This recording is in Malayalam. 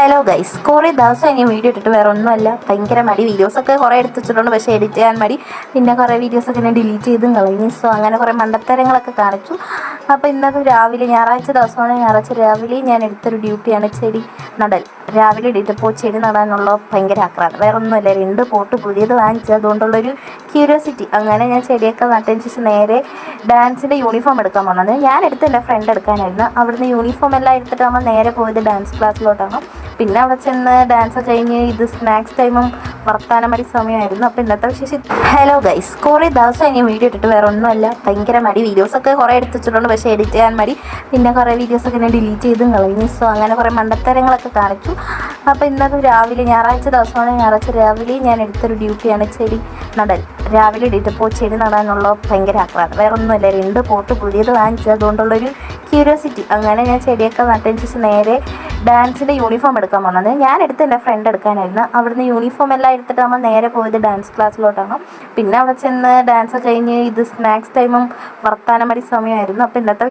ഹലോ ഗൈസ്, കുറേ ദിവസം ഇനി വീഡിയോ ഇട്ടിട്ട് വേറെ ഒന്നുമല്ല, ഭയങ്കര മടി. വീഡിയോസൊക്കെ കുറേ എടുത്ത് വെച്ചിട്ടുണ്ട്, പക്ഷേ എഡിറ്റ് ചെയ്യാൻ മടി. പിന്നെ കുറേ വീഡിയോസൊക്കെ ഞാൻ ഡിലീറ്റ് ചെയ്തും കളഞ്ഞു. സോ അങ്ങനെ കുറേ മണ്ടത്തരങ്ങളൊക്കെ കാണിച്ചു. അപ്പോൾ ഇന്നത്തെ രാവിലെ ഞായറാഴ്ച ദിവസമാണ്. ഞായറാഴ്ച രാവിലെ ഞാൻ എടുത്തൊരു ഡ്യൂട്ടിയാണ് ചെടി നടൽ. രാവിലെ എണീറ്റപ്പോൾ ചെടി നടാനുള്ള ഭയങ്കര ആക്രാന്തം. വേറെ ഒന്നുമല്ല, 2 പോട്ട് പുതിയത് വാങ്ങിച്ചത്, അതുകൊണ്ടുള്ളൊരു ക്യൂരിയോസിറ്റി. അങ്ങനെ ഞാൻ ചെടിയൊക്കെ നട്ടതിന് ശേഷം നേരെ ഡാൻസിൻ്റെ യൂണിഫോം എടുക്കാൻ പോകുന്നത്. ഞാൻ എടുത്ത് എൻ്റെ ഫ്രണ്ട് എടുക്കാനായിരുന്നു. അവിടുന്ന് യൂണിഫോം എല്ലാം എടുത്തിട്ട് നമ്മൾ നേരെ പോയത് ഡാൻസ് ക്ലാസ്സിലോട്ടാണ്. പിന്നെ അവിടെ ചെന്ന് ഡാൻസ് കഴിഞ്ഞ് ഇത് സ്നാക്സ് ടൈമും വർത്താനം മടി സമയമായിരുന്നു. അപ്പോൾ ഇന്നത്തെ വിശേഷം. ഹലോ ഗൈസ്, കുറേ ദിവസം ഇനി വീഡിയോ ഇട്ടിട്ട് വേറെ ഒന്നുമല്ല, ഭയങ്കര മടി. വീഡിയോസൊക്കെ കുറേ എടുത്ത് വെച്ചിട്ടുണ്ട്, പക്ഷേ എഡിറ്റ് ചെയ്യാൻ മടി. പിന്നെ കുറേ വീഡിയോസൊക്കെ ഞാൻ ഡിലീറ്റ് ചെയ്തും കളഞ്ഞു. സോ അങ്ങനെ കുറേ മണ്ടത്തരങ്ങളൊക്കെ കാണിച്ചു. അപ്പോൾ ഇന്നത്തെ രാവിലെ ഞായറാഴ്ച ദിവസമാണ്. ഞായറാഴ്ച രാവിലെ ഞാൻ എടുത്തൊരു ഡ്യൂട്ടിയാണ് ചെടി നടൽ. രാവിലെ എണീറ്റപ്പോൾ ചെടി നടാനുള്ള ഭയങ്കര ആക്രാന്തം. വേറെ ഒന്നുമല്ല, 2 പോട്ട് പുതിയത് വാങ്ങിച്ചത്, അതുകൊണ്ടുള്ളൊരു ക്യൂരിയോസിറ്റി. അങ്ങനെ ഞാൻ ചെടിയൊക്കെ നട്ടതിന് ശേഷം നേരെ ഡാൻസിൻ്റെ യൂണിഫോം എടുക്കാൻ പോകുന്നത്. ഞാൻ എടുത്ത് എൻ്റെ ഫ്രണ്ട് എടുക്കാനായിരുന്നു. അവിടുന്ന് യൂണിഫോം എല്ലാം എടുത്തിട്ട് നമ്മൾ നേരെ പോയത് ഡാൻസ് ക്ലാസ്സിലോട്ടാണ്. പിന്നെ അവിടെ ചെന്ന് ഡാൻസ് കഴിഞ്ഞ് ഇത് സ്നാക്സ് ടൈമും വർത്താനം മടി സമയമായിരുന്നു. അപ്പോൾ ഇന്നത്തെ